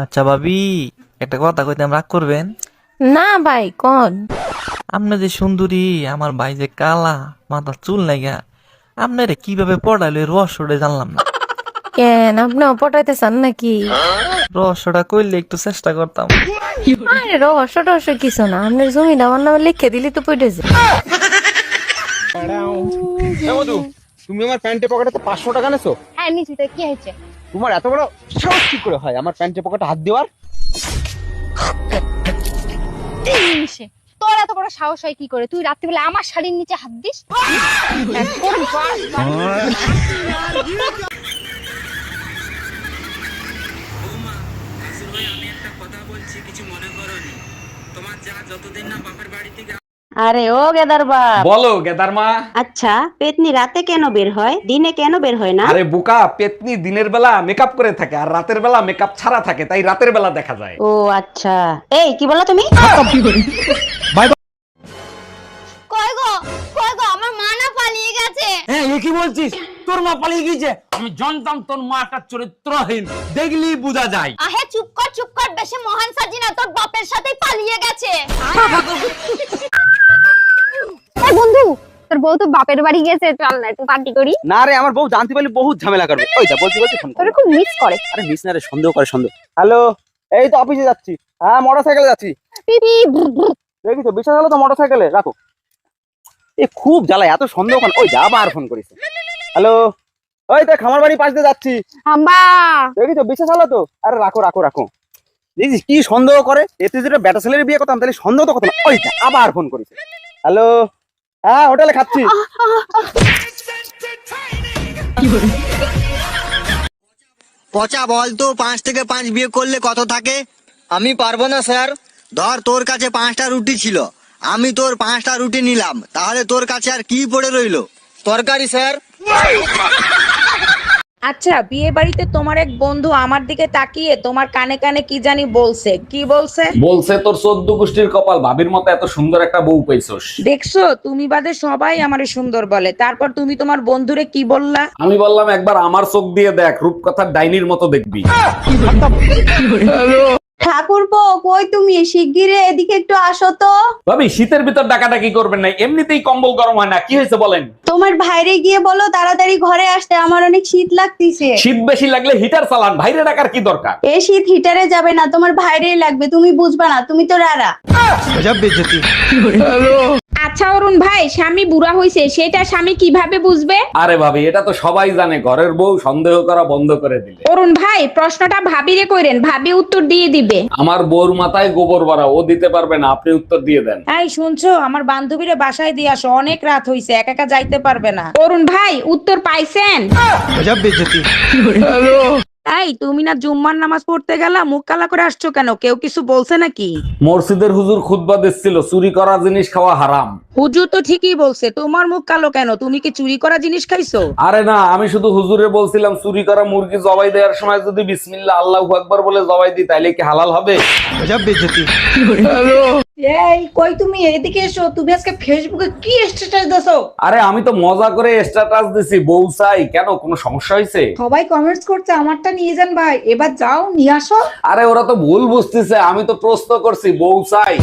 আচ্ছা ভাবি, একটা কথা কইতাম, রাগ করবেন? না ভাই কোন। আপনি যে সুন্দরী, আমার ভাই যে কালা, মাথার চুল নাইগা, আপনারে কিভাবে পড়াইলো এই রহস্যটা জানলাম না। কেন আপনিও পটাইতে চান নাকি? রহস্যটা কইলে একটু চেষ্টা করতাম। আরে রহস্য টহস্য কিছু না, আপনার জমিটা আমার নামে লিখে দিলি তো পড়ে যায়। মধু, তুমি আমার প্যান্টের পকেটে 500 টাকা নেছো? হ্যাঁ নিচি তো কি হয়েছে? তোমার এত বড় সাহস কি করে হয় আমার প্যান্টের পকেটে হাত দেওয়ার? 3 নিমিষে তোর এত বড় সাহস হয় কি করে? তুই রাত্রিবেলা আমার শাড়ির নিচে হাত দিস? একদম বৌমা, আসির ভাই, আমি একটা কথা বলছি, কিছু মনে করোনি। তোমার যা যতদিন না বাপের বাড়ি থেকে আরে ও গেদার বাপ, বলো গেদার মা। আচ্ছা পেতনি রাতে কেন বের হয়, দিনে কেন বের হয় না? আরে বোকা, পেতনি দিনের বেলা মেকআপ করে থাকে আর রাতের বেলা মেকআপ ছাড়া থাকে, তাই রাতের বেলা দেখা যায়। ও আচ্ছা, এই কি বলো তুমি? কই গো কই গো, আমার মা না পালিয়ে গেছে। হ্যাঁ, এ কি বলছিস? তোর মা পালিয়ে গিয়েছে? আমি জানতাম তোর মা একটা চরিত্রহীন, দেখলি বোঝা যায়। আহে চুপ কর, বেশি মহান সাজি না, তোর বাপের সাথে পালিয়ে গেছে। এই বন্ধু, তোর বউ তো বাপের বাড়ি গেছে, চল না একটু পার্টি করি। না রে, আমার বউ জানতে পারলে বহুত ঝামেলা করবে। ওই যা বলছি ফোন তোর করে। খুব মিস করে। আরে মিস না রে, সন্দেহ করে সন্দেহ। হ্যালো, এই তো অফিসে যাচ্ছি। হ্যাঁ, মোটরসাইকেলে যাচ্ছি। পিপি দেখি তো বিশ্বাস হলো তো মোটরসাইকেলে রাখো। এ খুব জ্বালায়, এত সন্দেহ কেন? ওই যা আবার ফোন করিস। হ্যালো, ওই তো খামার বাড়ি পাশ দিয়ে যাচ্ছি। আম্বা দেখি তো বিশ্বাস হলো তো? আরে রাখো রাখো রাখো। দেখিস কি সন্দেহ করে? এতে যেটা বেটা ছেলের বিয়ে করতাম তাহলে সন্দেহ তো কথা না। ওই যা আবার ফোন করিস। হ্যালো, হ্যাঁ হোটেলে খাচ্ছি। পচা বল তো, 5 থেকে 5 বিয়ে করলে কত থাকে? আমি পারবো না স্যার। ধর তোর কাছে 5টা রুটি ছিল, আমি তোর 5টা রুটি নিলাম, তাহলে তোর কাছে আর কি পড়ে রইলো? তরকারি স্যার। আচ্ছা, বিয়ে বাড়িতে তোমার এক বন্ধু আমার দিকে তাকিয়ে তোমার কানে কানে কি জানি বলছে, কি বলছে? বলছে তোর 14 গোষ্ঠীর কপাল, ভাবির মতো এত সুন্দর একটা বউ পাইছস। দেখছো, তুমি বাদে সবাই আমারে সুন্দর বলে, তারপর তুমি তোমার বন্ধুরে কি বললা? আমি বললাম একবার আমার চোখ দিয়ে দেখ, রূপকথার ডাইনির মতো দেখবি। ঠাকুরপো কই তুমি? শিগগিরে এদিকে একটু আসো তো। ভাবি, শীতের ভিতর ডাকাডাকি করবেন না, এমনিতেই কম্বল গরম হয় না, কি হয়েছে বলেন? তোমার ভাইরে গিয়ে বলো তাড়াতাড়ি ঘরে আসতে, আমার অনেক শীত লাগতেছে। শীত বেশি লাগলে হিটার চালান, বাইরে ডাকার কি দরকার? এই শীত হিটারে যাবে না, তোমার ভাইরেই লাগবে, তুমি বুঝবা না, তুমি তো রারা। আচ্ছা অরুণ ভাই, স্বামী বুড়া হইছে সেটা স্বামী কিভাবে বুঝবে? আরে ভাবি, এটা তো সবাই জানে, ঘরের বউ সন্দেহ করা বন্ধ করে দিলে। অরুণ ভাই, প্রশ্নটা ভাবিরে কইরেন, ভাবি উত্তর দিয়ে দিবে। আমার বউর মাথায় গোবর ভরা, ও দিতে পারবে না, আপনি উত্তর দিয়ে দেন। এই শুনছো, আমার বান্ধবীরে বাসায় দিয়ে আসো, অনেক রাত হইছে, একা একা যাইতে পারবে না। অরুণ ভাই, উত্তর পাইছেন? এই তুমি না জুম্মার নামাজ পড়তে গেলা, মুখ কালা করে আসছো কেন? কেউ কিছু বলছে নাকি? মসজিদের হুজুর খুতবা দিচ্ছিল, চুরি করা জিনিস খাওয়া হারাম। হুজুর তো ঠিকই বলছে, তোমার মুখ কালো কেন? তুমি কি চুরি করা জিনিস খাইছো? আরে না, আমি শুধু হুজুরে বলছিলাম চুরি করা মুরগি জবাই দেওয়ার সময় যদি বিসমিল্লাহ আল্লাহু আকবার বলে জবাই দিই তাইলে কি হালাল হবে? এই কই তুমি, এদিকে এসো। তুমি আজকে ফেসবুকে কি স্ট্যাটাস দিছো? আরে আমি তো মজা করে স্ট্যাটাস দিছি, বউ চাই। কেন, কোনো সমস্যা হয়েছে? সবাই কমেন্টস করছে আমারটা নিয়ে যান ভাই, এবার যাও নিয়ে আসো। আরে ওরা তো ভুল বুঝতেছে, আমি তো প্রশ্ন করছি বউ চাই।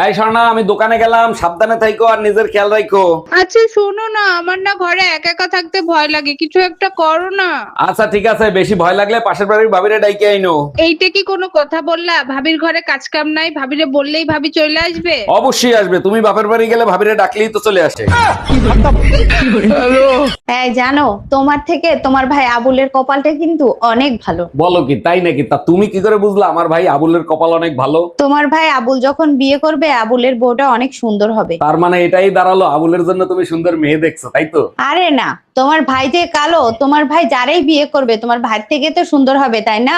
এই স্বর্ণা, আমি দোকানে গেলাম, সাবধানে থাইকো আর নিজের খেয়াল রাখো। আচ্ছা শোনো না, আমার না ঘরে একা একা থাকতে ভয় লাগে, কিছু একটা করো না। আচ্ছা ঠিক আছে, বেশি ভয় লাগলে পাশের বাড়ির ভাবিরে ডাইকে আইনো। এইটা কি কোনো কথা বললা? ভাবির ঘরে কাজ কাম নাই, ভাবিরে বললেই ভাবি চলে আসবে? অবশ্যই আসবে, তুমি বাপের বাড়ি গেলে ভাবিরে ডাকলেই তো চলে আসে। এই জানো, তোমার থেকে তোমার ভাই আবুলের কপালটা কিন্তু অনেক ভালো। বলো কি, তাই নাকি? তা তুমি কি করে বুঝলা আমার ভাই আবুলের কপাল অনেক ভালো? তোমার ভাই আবুল যখন বিয়ে করবে, আবুলের বউটা অনেক সুন্দর হবে। তার মানে এটাই দাঁড়ালো আবুলের জন্য তুমি সুন্দর মেয়ে দেখছো, তাই তো? আরে না, তোমার ভাই যে কালো, তোমার ভাই যারাই বিয়ে করবে তোমার ভাই থেকে তো সুন্দর হবে, তাই না?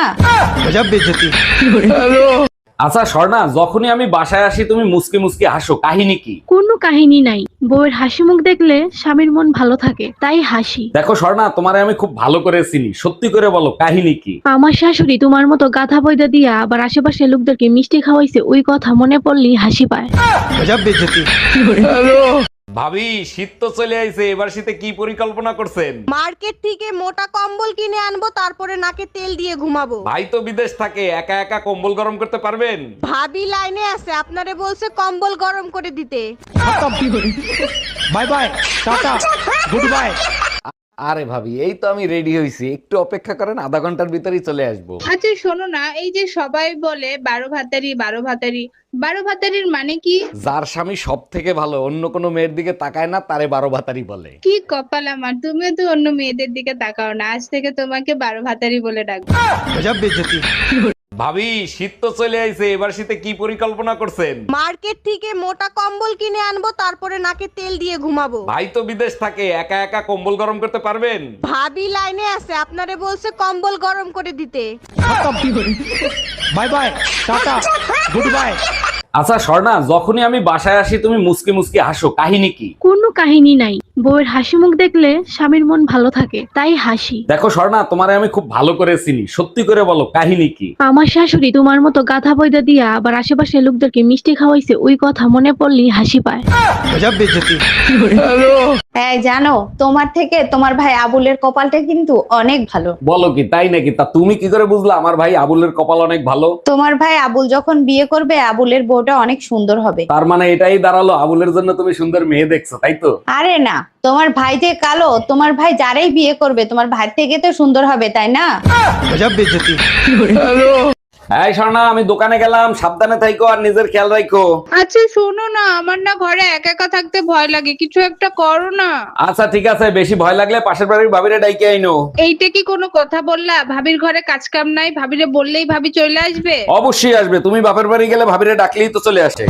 আচ্ছা স্বর্ণা, যখনই আমি বাসায় আসি তুমি মুসকি মুসকি হাসো, কাহিনী কি? কোনো কাহিনী নাই, বউয়ের হাসি মুখ দেখলে স্বামীর মন ভালো থাকে, তাই হাসি। দেখো স্বর্ণা, তোমারে আমি খুব ভালো করে চিনি, সত্যি করে বলো কাহিনী কি? আমার শাশুড়ি তোমার মতো গাধা বইদা দিয়া আবার আশেপাশে লোকদেরকে মিষ্টি খাওয়াইছে, ওই কথা মনে পড়লেই হাসি পায়। ভাবি শীত তো চলে আইছে, এবার শীতে কি পরিকল্পনা করছেন? মার্কেট থেকে মোটা কম্বল কিনে আনবো, তারপরে নাকে তেল দিয়ে ঘুমাবো। ভাই তো বিদেশ থাকে, একা একা কম্বল গরম করতে পারবেন? ভাবি লাইনে আছে, আপনারে বলছে কম্বল গরম করে দিতে। Bye bye, tata, good bye. আরে ভাবি এই তো আমি রেডি হইছি, একটু অপেক্ষা করেন, আধা ঘন্টার ভিতরেই চলে আসবো। আচ্ছা শোনো না, এই যে সবাই বলে 12 ভাতারি 12 ভাতারি, 12 ভাতারির মানে কি? যার স্বামী সব থেকে ভালো, অন্য কোনো মেয়ের দিকে তাকায় না, তারে 12 ভাতারি বলে। কি কপাল আমার, তুমিও তো অন্য মেয়েদের দিকে তাকাও না, আজ থেকে তোমাকে 12 ভাতারি বলে ডাকবো। ভাবি শীত তো চলে আইছে, এবার শীতে কি পরিকল্পনা করছেন? মার্কেট থেকে মোটা কম্বল কিনে আনবো, তারপরে নাকে তেল দিয়ে ঘুমাবো। ভাই তো বিদেশ থাকে, একা একা কম্বল গরম করতে পারবেন? ভাবি লাইনে আছে, আপনারে বলছে কম্বল গরম করে দিতে। Bye bye, tata, good bye. আচ্ছা স্বর্ণা, যখনই আমি বাসায় আসি তুমি মুসকি মুসকি হাসো, কাহিনী কি? কোনো কাহিনী নাই, বউয়ের হাসি মুখ দেখলে স্বামীর মন ভালো থাকে তাই হাসি। দেখো স্বর্ণা, তোমারে আমি খুব ভালো করে চিনি, সত্যি করে বলো কাহিনী কি? আমার শাশুড়ি তোমার মতো গাধা বইদা দিয়া আবার আশেপাশের লোকদেরকে মিষ্টি খাওয়াইছে, ওই কথা মনে পড়লেই হাসি পায়। এই জানো, তোমার থেকে তোমার ভাই আবুলের কপালটা কিন্তু অনেক ভালো। বলো কি, তাই নাকি? তা তুমি কি করে বুঝলা আমার ভাই আবুলের কপাল অনেক ভালো? তোমার ভাই আবুল যখন বিয়ে করবে, আবুলের বউটা অনেক সুন্দর হবে। তার মানে এটাই দাঁড়ালো আবুলের জন্য তুমি সুন্দর মেয়ে দেখছো, তাই তো? আরে না, তোমার ভাই যে কালো, তোমার ভাই যারাই বিয়ে করবে তোমার ভাই থেকে তো সুন্দর হবে, তাই না? এই স্বর্ণা, আমি দোকানে গেলাম, সাবধানে থাইকো আর নিজের খেয়াল রাখো। আচ্ছা শোনো না, আমার না ঘরে একা একা থাকতে ভয় লাগে, কিছু একটা করো না। আচ্ছা ঠিক আছে, বেশি ভয় লাগলে পাশের বাড়ির ভাবিরে ডাইকে আইনো। এইটা কি কোনো কথা বললা? ভাবির ঘরে কাজ কাম নাই, ভাবিরে বললেই ভাবি চলে আসবে? অবশ্যই আসবে, তুমি বাপের বাড়ি গেলে ভাবিরে ডাকলেই তো চলে আসে।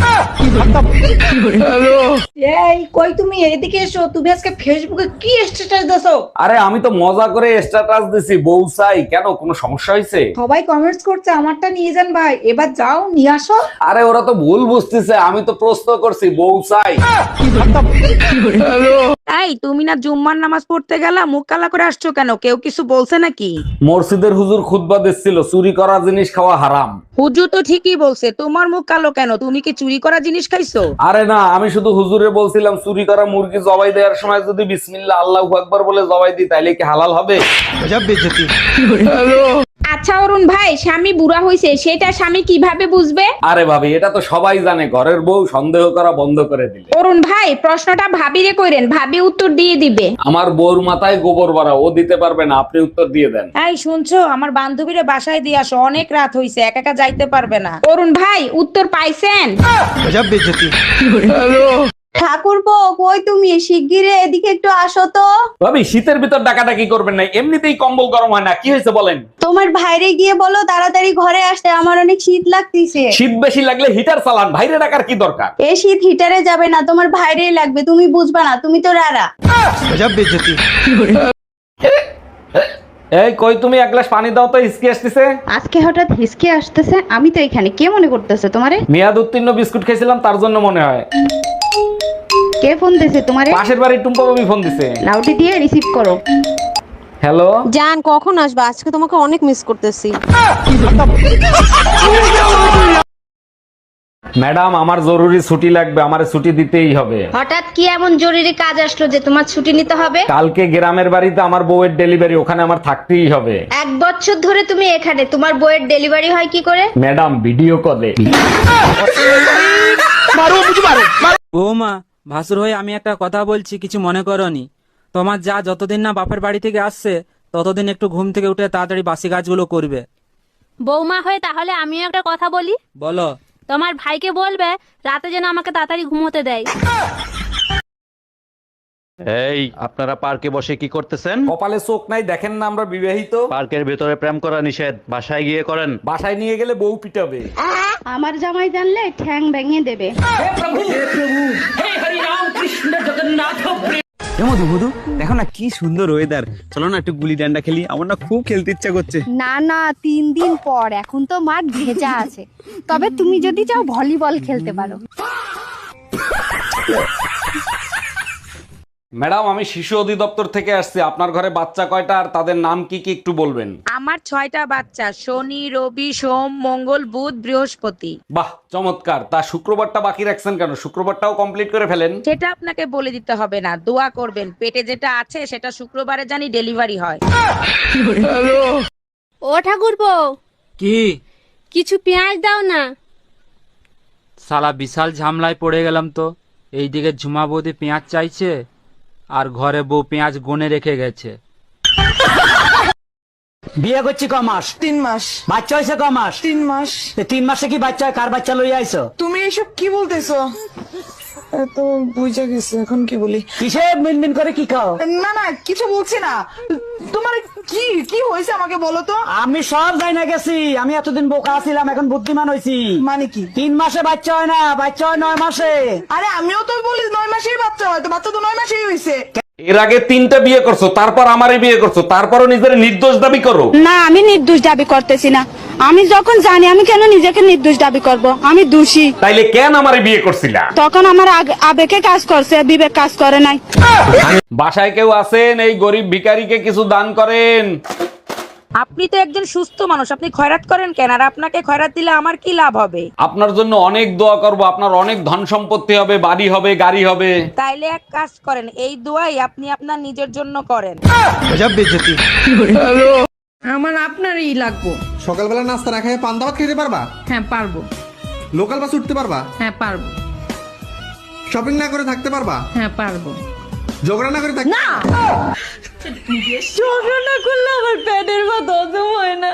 এই কই তুমি, এদিকে এসো। তুমি আজকে ফেসবুকে কি স্ট্যাটাস দিছো? আরে আমি তো মজা করে স্ট্যাটাস দিছি, বউ চাই। কেন, কোনো সমস্যা হয়েছে? সবাই কমেন্টস করছে আমারটা নিয়ে যান ভাই, এবার যাও নিয়ে আসো। আরে ওরা তো ভুল বুঝতেছে, আমি তো প্রশ্ন করছি বউ চাই। এই তুমি না জুম্মার নামাজ পড়তে গেলা, মুখ কালা করে আসছো কেন? কেউ কিছু বলছে নাকি? মসজিদের হুজুর খুতবা দিচ্ছিল, চুরি করা জিনিস খাওয়া হারাম। হুজুর তো ঠিকই বলছে, তোমার মুখ কালো কেন? তুমি কি চুরি করা জিনিস খাইছো? আরে না, আমি শুধু হুজুরে বলছিলাম চুরি করা মুরগি জবাই দেওয়ার সময় যদি বিসমিল্লাহ আল্লাহু আকবার বলে জবাই দিই তাইলে কি হালাল হবে? আচ্ছা অরুণ ভাই, স্বামী বুড়া হইছে সেটা স্বামী কিভাবে বুঝবে? আরে ভাবি, এটা তো সবাই জানে, ঘরের বউ সন্দেহ করা বন্ধ করে দিলে। অরুণ ভাই, প্রশ্নটা ভাবিরে কইরেন, ভাবি উত্তর দিয়ে দিবে। আমার বউর মাথায় গোবর ভরা, ও দিতে পারবে না, আপনি উত্তর দিয়ে দেন। এই শুনছো, আমার বান্ধবীরে বাসায় দিয়ে আসো, অনেক রাত হইছে, একা একা যাইতে পারবে না। অরুণ ভাই, উত্তর পাইছেন? ঠাকুরপো, কই তুমি? শিগগিরে এদিকে একটু আসো তো। ভাবি শীতের ভিতর ডাকাডাকি করবেন না, এমনিতেই কম্বল গরম হয় না, কি হয়েছে বলেন? তোমার ভাইরে গিয়ে বলো তাড়াতাড়ি ঘরে আসতে, আমার অনেক শীত লাগতেছে। শীত বেশি লাগলে হিটার চালান, বাইরে ডাকার কি দরকার? এই শীত হিটারে যাবে না, তোমার ভাইরেই লাগবে, তুমি বুঝবা না, তুমি তো রারা। এই কই তুমি, এক গ্লাস পানি দাও তো, হিসকি আসতেছে। আজকে হঠাৎ হিসকে আসতেছে, আমি তো এখানে। কে মনে করতেছে তোমারে? মেয়াদ উত্তীর্ণ বিস্কুট খেয়েছিলাম, তার জন্য মনে হয়। কে ফোন দিছে তোমারে? পাশের বাড়ির টুম্পা বাবি ফোন দিছে। লাউডি দিয়ে রিসিভ করো। হ্যালো জান, কখন আসবে? আজকে তোমাকে অনেক মিস করতেছি। ম্যাডাম, আমার জরুরি ছুটি লাগবে, আমারে ছুটি দিতেই হবে। হঠাৎ কি এমন জরুরি কাজ আসলো যে তোমার ছুটি নিতে হবে? কালকে গ্রামের বাড়িতে আমার বউয়ের ডেলিভারি, ওখানে আমার থাকতেই হবে। 1 বছর ধরে তুমি এখানে, তোমার বইয়ের ডেলিভারি হয় কি করে? ম্যাডাম, ভিডিও কলে। বৌমা, ভাসুর হয়ে আমি একটা কথা বলছি, কিছু মনে করনি। তোমার যা যতদিন না বাপের বাড়ি থেকে আসছে ততদিন একটু ঘুম থেকে উঠে তাড়াতাড়ি বাসি কাজগুলো করবে। বৌমা হয়ে তাহলে আমিও একটা কথা বলি। বলো। তোমার ভাইকে বলবে রাতে যেন আমাকে তাড়াতাড়ি ঘুমোতে দেয়। এই, আপনারা পার্কে বসে কি করতেছেন? কপালে চোখ নাই, দেখেন না আমরা বিবাহিত। পার্কের ভেতরে প্রেম করা নিষেধ, বাসায় গিয়ে করেন। বাসায় নিয়ে গেলে বউ পিটাবে। আমার জামাই জানলে ঠ্যাং ভেঙে দেবে। মধু মধু, দেখো না কি সুন্দর ওয়েদার, চলো না একটু গুলি ডান্ডা খেলি, আমার না খুব খেলতে ইচ্ছা করছে। না না, 3 দিন পর, এখন তো মাঠ ভেজা আছে। তবে তুমি যদি চাও ভলিবল খেলতে পারো। ম্যাডাম আমি শিশু অধিদপ্তর থেকে আসছি, আপনার ঘরে বাচ্চা কয়টা আর তাদের নাম কি কি একটু বলবেন? আমার 6টা বাচ্চা, শনি, রবি, সোম, মঙ্গল, বুধ, বৃহস্পতি। বাহ চমৎকার। তা শুক্রবারটা বাকি রাখছেন কেন? শুক্রবারটাও কমপ্লিট করে ফেলেন। সেটা আপনাকে বলে দিতে হবে না, দোয়া করবেন পেটে যেটা আছে সেটা শুক্রবারে জানি ডেলিভারি হয়। ও ঠাকুরপো, কি কিছু পেঁয়াজ দাও না। শালা বিশাল ঝামলায় পড়ে গেলাম তো। এইদিকে ঝুমা বৌদি পেঁয়াজ চাইছে আর ঘরে বউ পেঁয়াজ গনে রেখে গেছে। বিয়ে করছি ক মাস? 3 মাস। বাচ্চা হয়েছে ক মাস? 3 মাস। 3 মাসে কি বাচ্চা হয়? কার বাচ্চা লইয়া আইছো? তুমি এইসব কি বলতেছো? তো বুঝে গেছে, এখন কি বলি? কিসে মিনমিন করে কি খাও? না না, কিছু বলছি না। তোমার কি কি হয়েছে আমাকে বলো তো। আমি সব যাই না গেছি, আমি এতদিন বোকা ছিলাম, এখন বুদ্ধিমান হয়েছি। মানে কি? 3 মাসে বাচ্চা হয় না, বাচ্চা হয় 9 মাসে। আরে আমিও তো বলি 9 মাসেই বাচ্চা হয়, তো বাচ্চা তো 9 মাসেই হয়েছে। এর আগে 3টা বিয়ে করছো, তারপর আমারে বিয়ে করছো, তারপরও নিজের নির্দোষ দাবি করো। না, আমি নির্দোষ দাবি করতেছি না। আমি যখন জানি, আমি কেন নিজেকে নির্দোষ দাবি করব? আমি দোষী। তাইলে কেন আমারে বিয়ে করছিলা? তখন আমার আবেগে কাজ করছে, বিবেক কাজ করে নাই। বাসায় কেউ আছেন? এই গরিব ভিখারিকে কিছু দান করেন। আপনি তো একজন সুস্থ মানুষ, আপনি খয়রাত করেন কেন? আর আপনাকে খয়রাত দিলে আমার কি লাভ হবে? আপনার জন্য অনেক দোয়া করব, আপনার অনেক ধন সম্পত্তি হবে, বাড়ি হবে, গাড়ি হবে। তাইলে এক কাজ করেন, এই দোয়াই আপনি আপনার নিজের জন্য করেন। আমার আপনারই লাগবো। সকালবেলা নাস্তা না খেয়ে পান দাওয়াত খেতে পারবা? হ্যাঁ পারবো। লোকাল বাস উঠতে পারবা? হ্যাঁ পারবো। শপিং না করে থাকতে পারবা? হ্যাঁ পারবো। ঝগড়া না করে থাকতে? না, ঝগড়া না করলে আমার পেটের ব্যথা হজম হয় না।